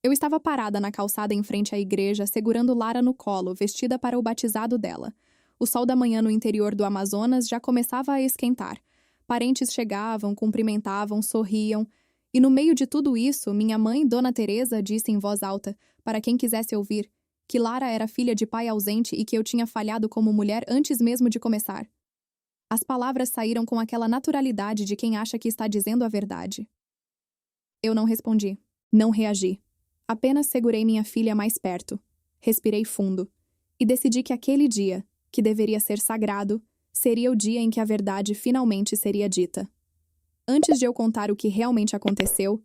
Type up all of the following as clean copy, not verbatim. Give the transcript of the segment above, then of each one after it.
Eu estava parada na calçada em frente à igreja, segurando Lara no colo, vestida para o batizado dela. O sol da manhã no interior do Amazonas já começava a esquentar. Parentes chegavam, cumprimentavam, sorriam. E no meio de tudo isso, minha mãe, Dona Teresa, disse em voz alta, para quem quisesse ouvir, que Lara era filha de pai ausente e que eu tinha falhado como mulher antes mesmo de começar. As palavras saíram com aquela naturalidade de quem acha que está dizendo a verdade. Eu não respondi. Não reagi. Apenas segurei minha filha mais perto. Respirei fundo. E decidi que aquele dia, que deveria ser sagrado, seria o dia em que a verdade finalmente seria dita. Antes de eu contar o que realmente aconteceu,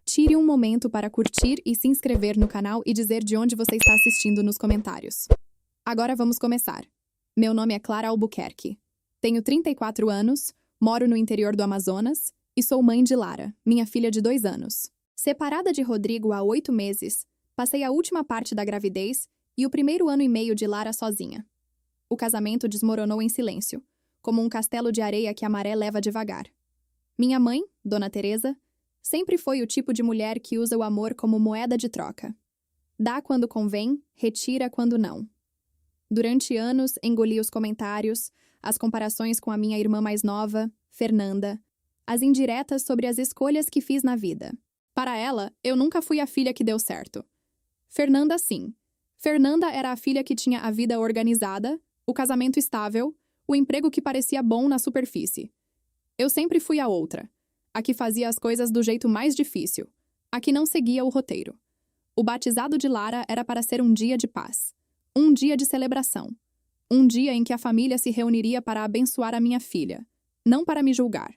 tire um momento para curtir e se inscrever no canal e dizer de onde você está assistindo nos comentários. Agora vamos começar. Meu nome é Clara Albuquerque. Tenho 34 anos, moro no interior do Amazonas e sou mãe de Lara, minha filha de 2 anos. Separada de Rodrigo há 8 meses, passei a última parte da gravidez e o primeiro ano e meio de Lara sozinha. O casamento desmoronou em silêncio, como um castelo de areia que a maré leva devagar. Minha mãe, Dona Teresa, sempre foi o tipo de mulher que usa o amor como moeda de troca. Dá quando convém, retira quando não. Durante anos, engoli os comentários, as comparações com a minha irmã mais nova, Fernanda, as indiretas sobre as escolhas que fiz na vida. Para ela, eu nunca fui a filha que deu certo. Fernanda, sim. Fernanda era a filha que tinha a vida organizada, o casamento estável, o emprego que parecia bom na superfície. Eu sempre fui a outra, a que fazia as coisas do jeito mais difícil, a que não seguia o roteiro. O batizado de Lara era para ser um dia de paz, um dia de celebração, um dia em que a família se reuniria para abençoar a minha filha, não para me julgar.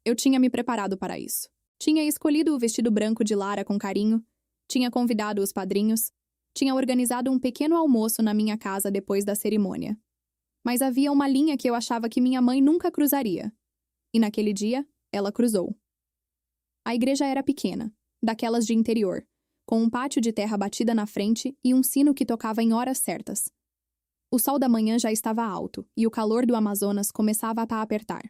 Eu tinha me preparado para isso. Tinha escolhido o vestido branco de Lara com carinho, tinha convidado os padrinhos, tinha organizado um pequeno almoço na minha casa depois da cerimônia. Mas havia uma linha que eu achava que minha mãe nunca cruzaria. E naquele dia, ela cruzou. A igreja era pequena, daquelas de interior, com um pátio de terra batida na frente e um sino que tocava em horas certas. O sol da manhã já estava alto e o calor do Amazonas começava a apertar.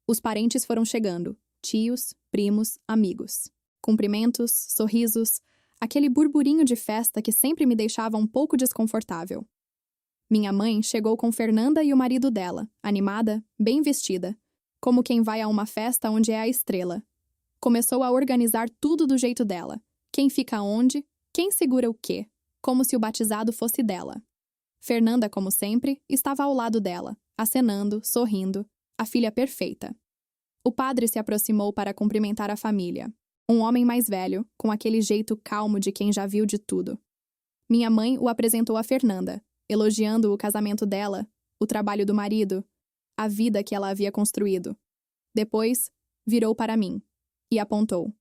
Os parentes foram chegando, tios, primos, amigos. Cumprimentos, sorrisos, aquele burburinho de festa que sempre me deixava um pouco desconfortável. Minha mãe chegou com Fernanda e o marido dela, animada, bem vestida, como quem vai a uma festa onde é a estrela. Começou a organizar tudo do jeito dela. Quem fica onde, quem segura o quê, como se o batizado fosse dela. Fernanda, como sempre, estava ao lado dela, acenando, sorrindo, a filha perfeita. O padre se aproximou para cumprimentar a família. Um homem mais velho, com aquele jeito calmo de quem já viu de tudo. Minha mãe o apresentou a Fernanda, elogiando o casamento dela, o trabalho do marido, a vida que ela havia construído. Depois, virou para mim e apontou.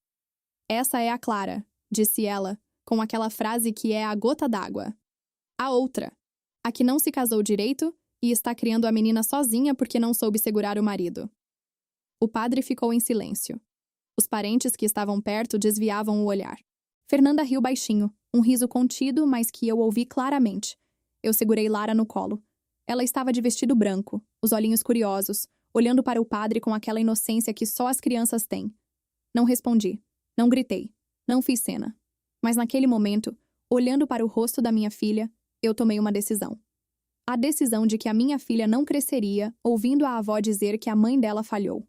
Essa é a Clara, disse ela, com aquela frase que é a gota d'água. A outra, a que não se casou direito e está criando a menina sozinha porque não soube segurar o marido. O padre ficou em silêncio. Os parentes que estavam perto desviavam o olhar. Fernanda riu baixinho, um riso contido, mas que eu ouvi claramente. Eu segurei Lara no colo. Ela estava de vestido branco, os olhinhos curiosos, olhando para o padre com aquela inocência que só as crianças têm. Não respondi, não gritei, não fiz cena. Mas naquele momento, olhando para o rosto da minha filha, eu tomei uma decisão. A decisão de que a minha filha não cresceria ouvindo a avó dizer que a mãe dela falhou.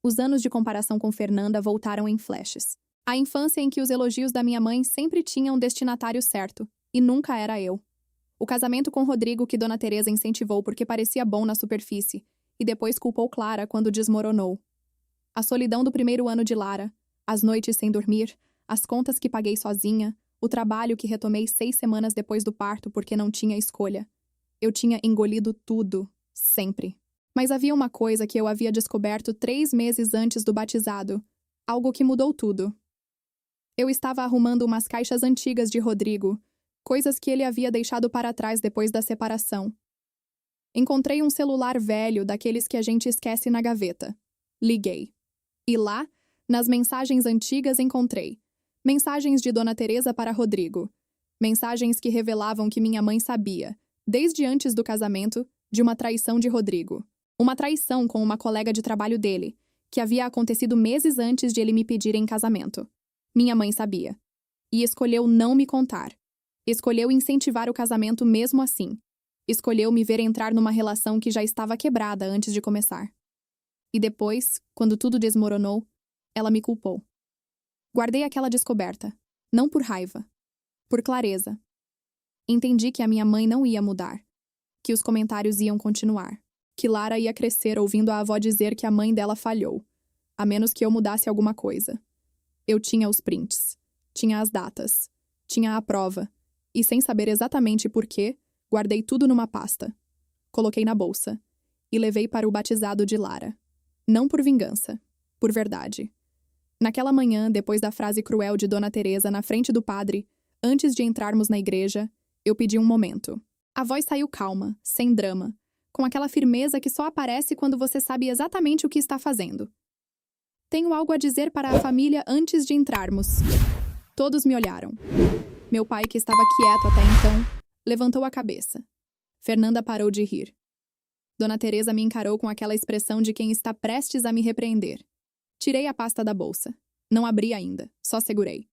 Os anos de comparação com Fernanda voltaram em flashes. A infância em que os elogios da minha mãe sempre tinham um destinatário certo, e nunca era eu. O casamento com Rodrigo que Dona Teresa incentivou porque parecia bom na superfície, e depois culpou Clara quando desmoronou. A solidão do primeiro ano de Lara, as noites sem dormir, as contas que paguei sozinha, o trabalho que retomei 6 semanas depois do parto porque não tinha escolha. Eu tinha engolido tudo, sempre. Mas havia uma coisa que eu havia descoberto 3 meses antes do batizado, algo que mudou tudo. Eu estava arrumando umas caixas antigas de Rodrigo, coisas que ele havia deixado para trás depois da separação. Encontrei um celular velho, daqueles que a gente esquece na gaveta. Liguei. E lá, nas mensagens antigas, encontrei mensagens de Dona Teresa para Rodrigo. Mensagens que revelavam que minha mãe sabia, desde antes do casamento, de uma traição de Rodrigo. Uma traição com uma colega de trabalho dele, que havia acontecido meses antes de ele me pedir em casamento. Minha mãe sabia. E escolheu não me contar. Escolheu incentivar o casamento mesmo assim. Escolheu me ver entrar numa relação que já estava quebrada antes de começar. E depois, quando tudo desmoronou, ela me culpou. Guardei aquela descoberta, não por raiva, por clareza. Entendi que a minha mãe não ia mudar, que os comentários iam continuar, que Lara ia crescer ouvindo a avó dizer que a mãe dela falhou, a menos que eu mudasse alguma coisa. Eu tinha os prints, tinha as datas, tinha a prova, e sem saber exatamente por quê, guardei tudo numa pasta. Coloquei na bolsa e levei para o batizado de Lara. Não por vingança, por verdade. Naquela manhã, depois da frase cruel de Dona Teresa na frente do padre, antes de entrarmos na igreja, eu pedi um momento. A voz saiu calma, sem drama, com aquela firmeza que só aparece quando você sabe exatamente o que está fazendo. Tenho algo a dizer para a família antes de entrarmos. Todos me olharam. Meu pai, que estava quieto até então, levantou a cabeça. Fernanda parou de rir. Dona Teresa me encarou com aquela expressão de quem está prestes a me repreender. Tirei a pasta da bolsa. Não abri ainda, só segurei.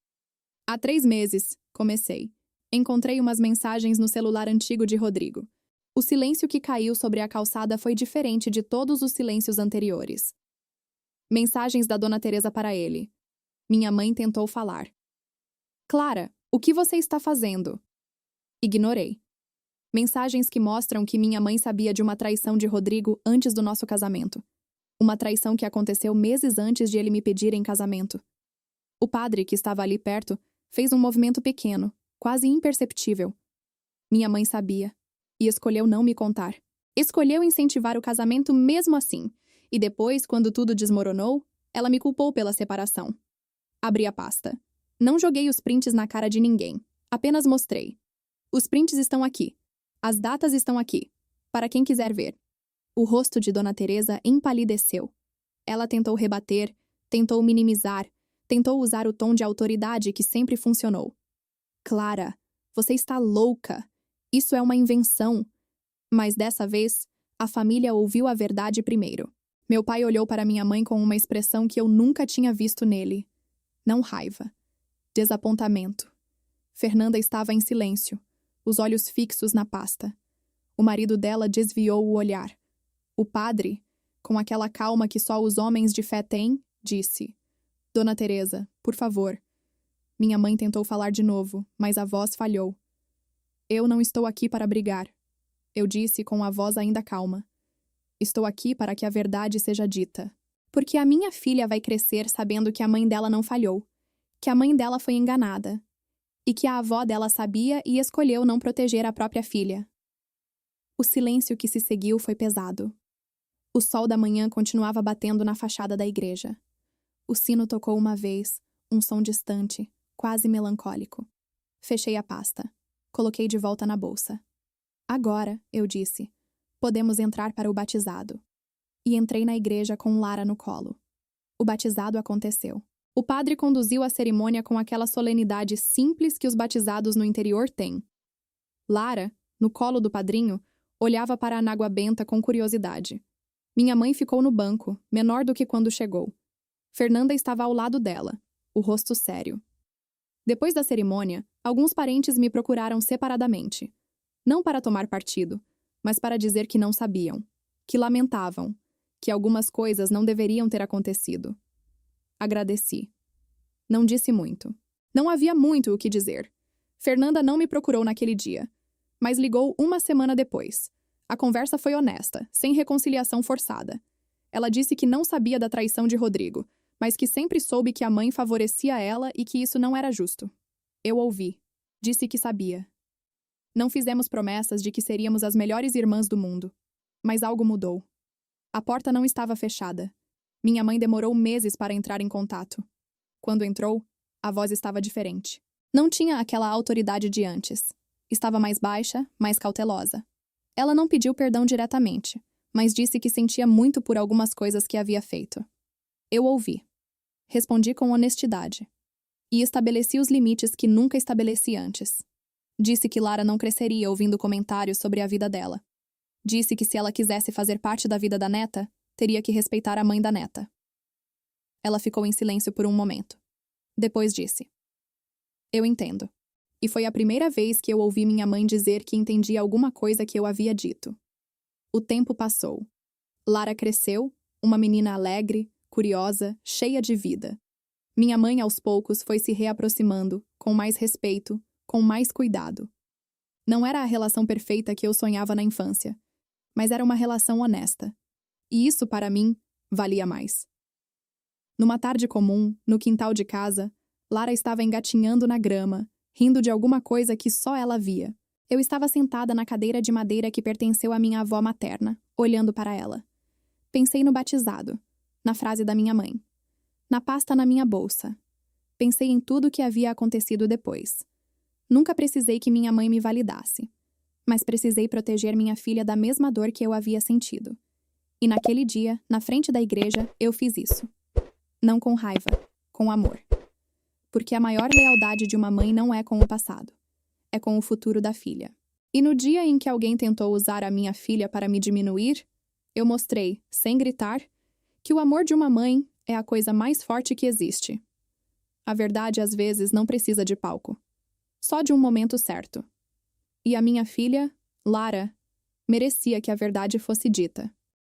Há 3 meses, comecei. Encontrei umas mensagens no celular antigo de Rodrigo. O silêncio que caiu sobre a calçada foi diferente de todos os silêncios anteriores. Mensagens da Dona Teresa para ele. Minha mãe tentou falar. Clara, o que você está fazendo? Ignorei. Mensagens que mostram que minha mãe sabia de uma traição de Rodrigo antes do nosso casamento. Uma traição que aconteceu meses antes de ele me pedir em casamento. O padre, que estava ali perto, fez um movimento pequeno, quase imperceptível. Minha mãe sabia, e escolheu não me contar. Escolheu incentivar o casamento mesmo assim, e depois, quando tudo desmoronou, ela me culpou pela separação. Abri a pasta. Não joguei os prints na cara de ninguém, apenas mostrei. Os prints estão aqui. As datas estão aqui, para quem quiser ver. O rosto de Dona Teresa empalideceu. Ela tentou rebater, tentou minimizar, tentou usar o tom de autoridade que sempre funcionou. Clara, você está louca. Isso é uma invenção. Mas dessa vez, a família ouviu a verdade primeiro. Meu pai olhou para minha mãe com uma expressão que eu nunca tinha visto nele. Não raiva. Desapontamento. Fernanda estava em silêncio, os olhos fixos na pasta. O marido dela desviou o olhar. O padre, com aquela calma que só os homens de fé têm, disse: Dona Teresa, por favor. Minha mãe tentou falar de novo, mas a voz falhou. Eu não estou aqui para brigar. Eu disse com a voz ainda calma. Estou aqui para que a verdade seja dita. Porque a minha filha vai crescer sabendo que a mãe dela não falhou, que a mãe dela foi enganada, e que a avó dela sabia e escolheu não proteger a própria filha. O silêncio que se seguiu foi pesado. O sol da manhã continuava batendo na fachada da igreja. O sino tocou uma vez, um som distante, quase melancólico. Fechei a pasta. Coloquei de volta na bolsa. Agora, eu disse, podemos entrar para o batizado. E entrei na igreja com Lara no colo. O batizado aconteceu. O padre conduziu a cerimônia com aquela solenidade simples que os batizados no interior têm. Lara, no colo do padrinho, olhava para a Anágua Benta com curiosidade. Minha mãe ficou no banco, menor do que quando chegou. Fernanda estava ao lado dela, o rosto sério. Depois da cerimônia, alguns parentes me procuraram separadamente. Não para tomar partido, mas para dizer que não sabiam, que lamentavam, que algumas coisas não deveriam ter acontecido. Agradeci. Não disse muito. Não havia muito o que dizer. Fernanda não me procurou naquele dia, mas ligou uma semana depois. A conversa foi honesta, sem reconciliação forçada. Ela disse que não sabia da traição de Rodrigo, mas que sempre soube que a mãe favorecia ela e que isso não era justo. Eu ouvi. Disse que sabia. Não fizemos promessas de que seríamos as melhores irmãs do mundo. Mas algo mudou. A porta não estava fechada. Minha mãe demorou meses para entrar em contato. Quando entrou, a voz estava diferente. Não tinha aquela autoridade de antes. Estava mais baixa, mais cautelosa. Ela não pediu perdão diretamente, mas disse que sentia muito por algumas coisas que havia feito. Eu ouvi. Respondi com honestidade. E estabeleci os limites que nunca estabeleci antes. Disse que Lara não cresceria ouvindo comentários sobre a vida dela. Disse que se ela quisesse fazer parte da vida da neta, teria que respeitar a mãe da neta. Ela ficou em silêncio por um momento. Depois disse: Eu entendo. E foi a primeira vez que eu ouvi minha mãe dizer que entendia alguma coisa que eu havia dito. O tempo passou. Lara cresceu, uma menina alegre, curiosa, cheia de vida. Minha mãe, aos poucos, foi se reaproximando, com mais respeito, com mais cuidado. Não era a relação perfeita que eu sonhava na infância, mas era uma relação honesta. E isso, para mim, valia mais. Numa tarde comum, no quintal de casa, Lara estava engatinhando na grama, rindo de alguma coisa que só ela via. Eu estava sentada na cadeira de madeira que pertenceu à minha avó materna, olhando para ela. Pensei no batizado, na frase da minha mãe, na pasta na minha bolsa. Pensei em tudo o que havia acontecido depois. Nunca precisei que minha mãe me validasse, mas precisei proteger minha filha da mesma dor que eu havia sentido. E naquele dia, na frente da igreja, eu fiz isso. Não com raiva, com amor. Porque a maior lealdade de uma mãe não é com o passado, é com o futuro da filha. E no dia em que alguém tentou usar a minha filha para me diminuir, eu mostrei, sem gritar, que o amor de uma mãe é a coisa mais forte que existe. A verdade, às vezes, não precisa de palco. Só de um momento certo. E a minha filha, Lara, merecia que a verdade fosse dita.